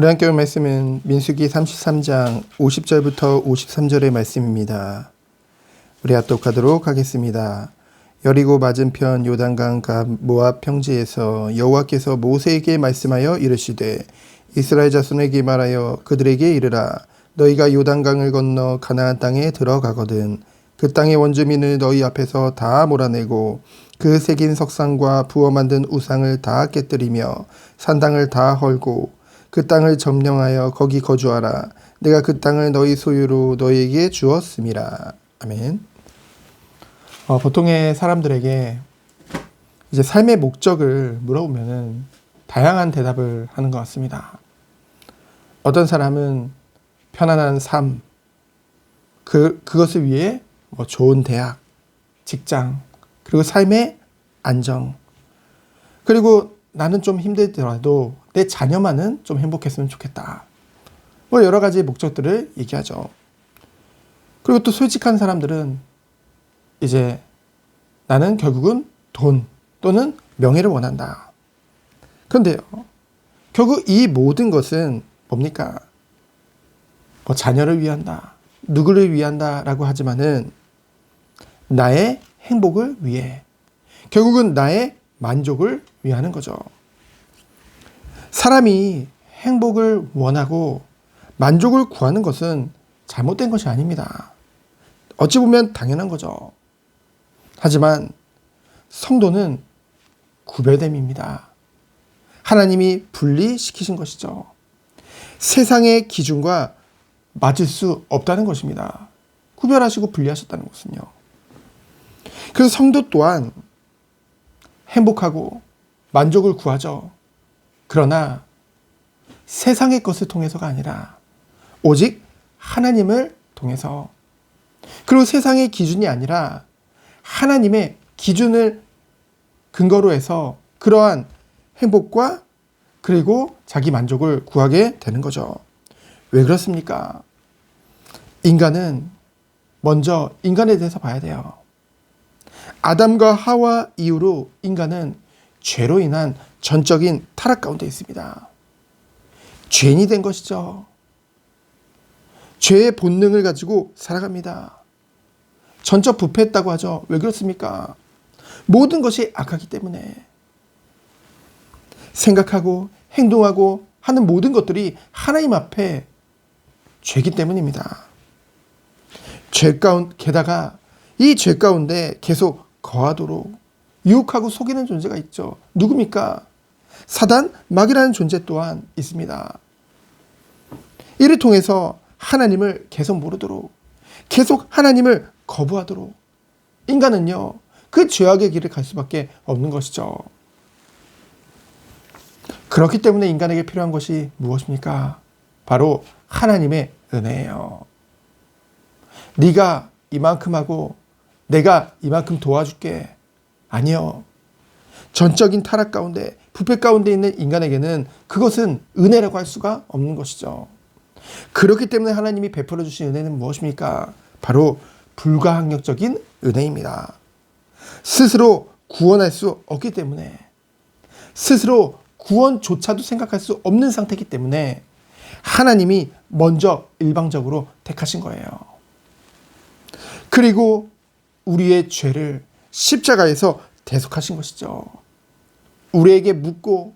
우리 함께 볼 말씀은 민수기 33장 50절부터 53절의 말씀입니다. 우리 합독하도록 하겠습니다. 여리고 맞은편 요단강 갑 모압 평지에서 여호와께서 모세에게 말씀하여 이르시되 이스라엘 자손에게 말하여 그들에게 이르라. 너희가 요단강을 건너 가나안 땅에 들어가거든 그 땅의 원주민을 너희 앞에서 다 몰아내고 그 새긴 석상과 부어 만든 우상을 다 깨뜨리며 산당을 다 헐고 그 땅을 점령하여 거기 거주하라. 내가 그 땅을 너희 소유로 너희에게 주었음이라. 아멘. 보통의 사람들에게 이제 삶의 목적을 물어보면은 다양한 대답을 하는 것 같습니다. 어떤 사람은 편안한 삶, 그것을 위해 좋은 대학, 직장, 그리고 삶의 안정, 그리고 나는 좀 힘들더라도 내 자녀만은 좀 행복했으면 좋겠다. 여러 가지 목적들을 얘기하죠. 그리고 또 솔직한 사람들은 이제 나는 결국은 돈 또는 명예를 원한다. 그런데요, 결국 이 모든 것은 뭡니까? 자녀를 위한다, 누구를 위한다라고 하지만은 나의 행복을 위해, 결국은 나의 만족을 위하는 거죠. 사람이 행복을 원하고 만족을 구하는 것은 잘못된 것이 아닙니다. 어찌 보면 당연한 거죠. 하지만 성도는 구별됨입니다. 하나님이 분리시키신 것이죠. 세상의 기준과 맞을 수 없다는 것입니다. 구별하시고 분리하셨다는 것은요. 그래서 성도 또한 행복하고 만족을 구하죠. 그러나 세상의 것을 통해서가 아니라 오직 하나님을 통해서, 그리고 세상의 기준이 아니라 하나님의 기준을 근거로 해서 그러한 행복과 그리고 자기 만족을 구하게 되는 거죠. 왜 그렇습니까? 인간은 먼저 인간에 대해서 봐야 돼요. 아담과 하와 이후로 인간은 죄로 인한 전적인 타락 가운데 있습니다. 죄인이 된 것이죠. 죄의 본능을 가지고 살아갑니다. 전적 부패했다고 하죠. 왜 그렇습니까? 모든 것이 악하기 때문에. 생각하고 행동하고 하는 모든 것들이 하나님 앞에 죄이기 때문입니다. 게다가 이 죄 가운데 계속 거하도록 유혹하고 속이는 존재가 있죠. 누굽니까? 사단, 마귀라는 존재 또한 있습니다. 이를 통해서 하나님을 계속 모르도록, 계속 하나님을 거부하도록 인간은요, 그 죄악의 길을 갈 수밖에 없는 것이죠. 그렇기 때문에 인간에게 필요한 것이 무엇입니까? 바로 하나님의 은혜예요. 네가 이만큼 하고 내가 이만큼 도와줄게. 아니요. 전적인 타락 가운데, 부패 가운데 있는 인간에게는 그것은 은혜라고 할 수가 없는 것이죠. 그렇기 때문에 하나님이 베풀어 주신 은혜는 무엇입니까? 바로 불가항력적인 은혜입니다. 스스로 구원할 수 없기 때문에, 스스로 구원조차도 생각할 수 없는 상태이기 때문에 하나님이 먼저 일방적으로 택하신 거예요. 그리고 우리의 죄를 십자가에서 대속하신 것이죠. 우리에게 묻고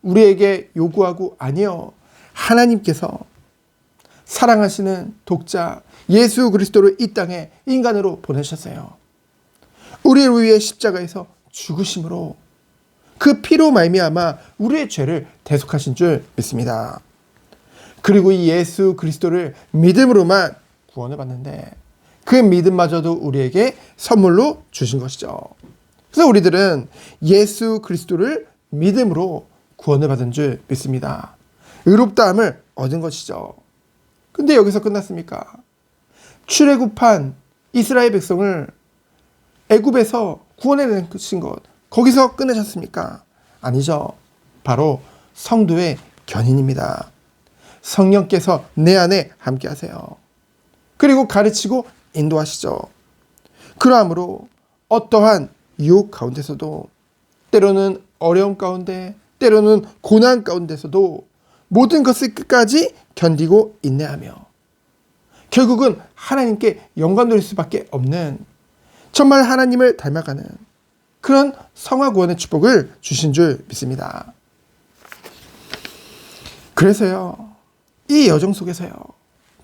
우리에게 요구하고, 아니요, 하나님께서 사랑하시는 독자 예수 그리스도를 이 땅에 인간으로 보내셨어요. 우리를 위해 십자가에서 죽으심으로, 그 피로 말미암아 우리의 죄를 대속하신 줄 믿습니다. 그리고 이 예수 그리스도를 믿음으로만 구원을 받는데 그 믿음마저도 우리에게 선물로 주신 것이죠. 그래서 우리들은 예수 그리스도를 믿음으로 구원을 받은 줄 믿습니다. 의롭다함을 얻은 것이죠. 근데 여기서 끝났습니까? 출애굽한 이스라엘 백성을 애굽에서 구원해내신 것, 거기서 끝내셨습니까? 아니죠. 바로 성도의 견인입니다. 성령께서 내 안에 함께 하세요. 그리고 가르치고 인도하시죠. 그러므로 어떠한 유혹 가운데서도, 때로는 어려움 가운데, 때로는 고난 가운데서도 모든 것을 끝까지 견디고 인내하며 결국은 하나님께 영광 돌릴 수밖에 없는 정말 하나님을 닮아가는 그런 성화 구원의 축복을 주신 줄 믿습니다. 그래서요, 이 여정 속에서요,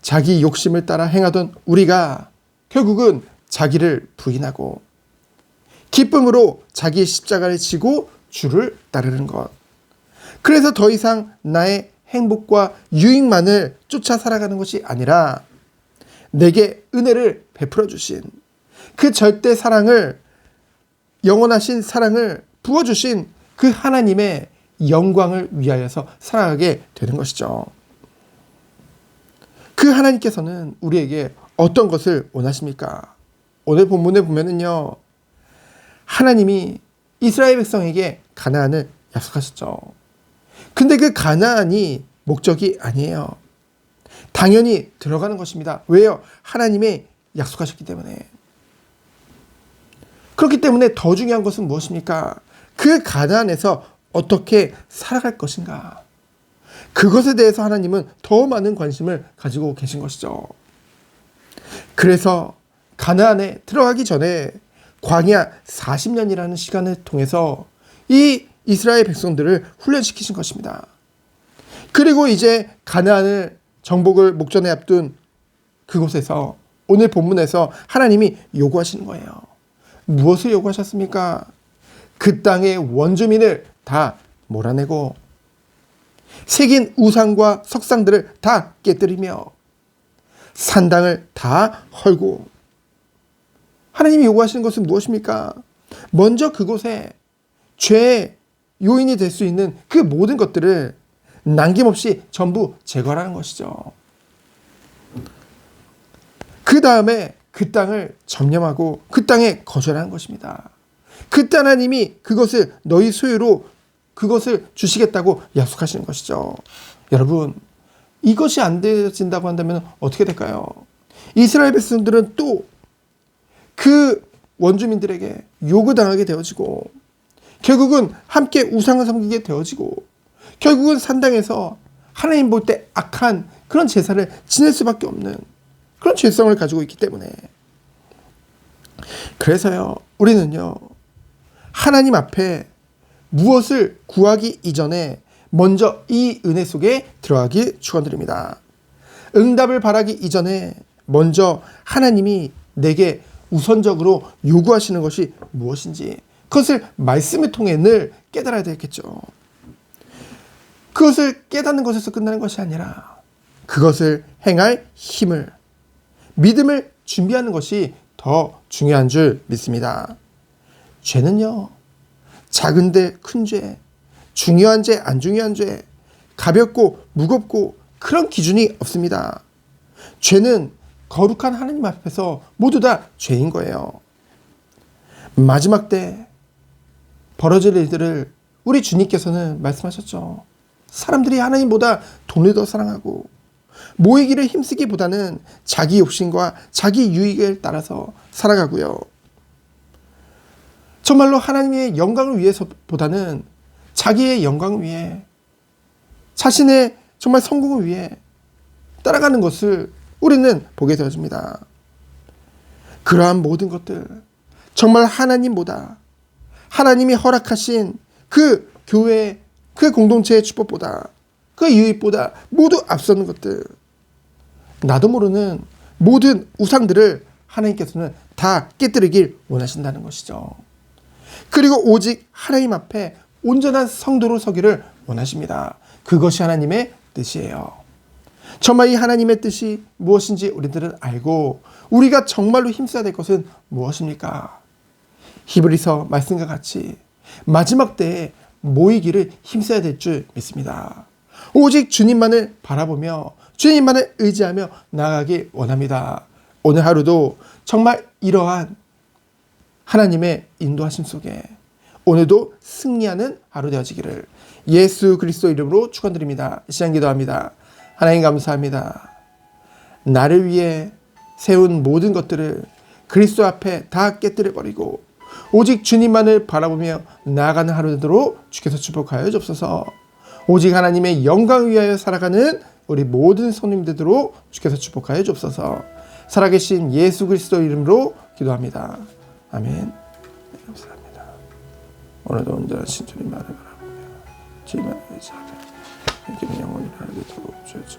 자기 욕심을 따라 행하던 우리가 결국은 자기를 부인하고 기쁨으로 자기의 십자가를 지고 주를 따르는 것. 그래서 더 이상 나의 행복과 유익만을 쫓아 살아가는 것이 아니라 내게 은혜를 베풀어 주신 그 절대 사랑을, 영원하신 사랑을 부어주신 그 하나님의 영광을 위하여서 살아가게 되는 것이죠. 그 하나님께서는 우리에게 어떤 것을 원하십니까? 오늘 본문에 보면은요, 하나님이 이스라엘 백성에게 가나안을 약속하셨죠. 근데 그 가나안이 목적이 아니에요. 당연히 들어가는 것입니다. 왜요? 하나님이 약속하셨기 때문에. 그렇기 때문에 더 중요한 것은 무엇입니까? 그 가나안에서 어떻게 살아갈 것인가? 그것에 대해서 하나님은 더 많은 관심을 가지고 계신 것이죠. 그래서 가나안에 들어가기 전에 광야 40년이라는 시간을 통해서 이 이스라엘 백성들을 훈련시키신 것입니다. 그리고 이제 가나안을 정복을 목전에 앞둔 그곳에서 오늘 본문에서 하나님이 요구하시는 거예요. 무엇을 요구하셨습니까? 그 땅의 원주민을 다 몰아내고 새긴 우상과 석상들을 다 깨뜨리며 산당을 다 헐고. 하나님이 요구하시는 것은 무엇입니까? 먼저 그곳에 죄의 요인이 될 수 있는 그 모든 것들을 남김없이 전부 제거하는 것이죠. 그 다음에 그 땅을 점령하고 그 땅에 거주하는 것입니다. 그때 하나님이 그것을 너희 소유로 그것을 주시겠다고 약속하시는 것이죠. 여러분, 이것이 안 되어진다고 한다면 어떻게 될까요? 이스라엘 백성들은 또 그 원주민들에게 요구당하게 되어지고 결국은 함께 우상을 섬기게 되어지고 결국은 산당에서 하나님 볼 때 악한 그런 제사를 지낼 수밖에 없는 그런 죄성을 가지고 있기 때문에. 그래서요, 우리는요, 하나님 앞에 무엇을 구하기 이전에 먼저 이 은혜 속에 들어가기 축원드립니다. 응답을 바라기 이전에 먼저 하나님이 내게 우선적으로 요구하시는 것이 무엇인지 그것을 말씀을 통해 늘 깨달아야 되겠죠. 그것을 깨닫는 것에서 끝나는 것이 아니라 그것을 행할 힘을, 믿음을 준비하는 것이 더 중요한 줄 믿습니다. 죄는요, 작은데 큰 죄, 중요한 죄, 안 중요한 죄, 가볍고 무겁고 그런 기준이 없습니다. 죄는 거룩한 하나님 앞에서 모두 다 죄인 거예요. 마지막 때 벌어질 일들을 우리 주님께서는 말씀하셨죠. 사람들이 하나님보다 돈을 더 사랑하고 모이기를 힘쓰기보다는 자기 욕심과 자기 유익을 따라서 살아가고요. 정말로 하나님의 영광을 위해서보다는 자기의 영광을 위해, 자신의 정말 성공을 위해 따라가는 것을 우리는 보게 되어집니다. 그러한 모든 것들, 정말 하나님보다, 하나님이 허락하신 그 교회, 그 공동체의 축복보다, 그 유익보다 모두 앞서는 것들, 나도 모르는 모든 우상들을 하나님께서는 다 깨뜨리길 원하신다는 것이죠. 그리고 오직 하나님 앞에 온전한 성도로 서기를 원하십니다. 그것이 하나님의 뜻이에요. 정말 이 하나님의 뜻이 무엇인지 우리들은 알고 우리가 정말로 힘써야 될 것은 무엇입니까? 히브리서 말씀과 같이 마지막 때에 모이기를 힘써야 될 줄 믿습니다. 오직 주님만을 바라보며 주님만을 의지하며 나아가기 원합니다. 오늘 하루도 정말 이러한 하나님의 인도하심 속에 오늘도 승리하는 하루 되어지기를 예수 그리스도 이름으로 축원드립니다. 시간 기도합니다. 하나님 감사합니다. 나를 위해 세운 모든 것들을 그리스도 앞에 다 깨뜨려버리고 오직 주님만을 바라보며 나아가는 하루 되도록 주께서 축복하여 주옵소서. 오직 하나님의 영광을 위하여 살아가는 우리 모든 성님들로 주께서 축복하여 주옵소서. 살아계신 예수 그리스도 이름으로 기도합니다. 아멘. 네, 감사합니다. 오늘도 온전한 신주님 말을 바라보며 주님을 의지하며 영원히 하나님 도록 주옵소서.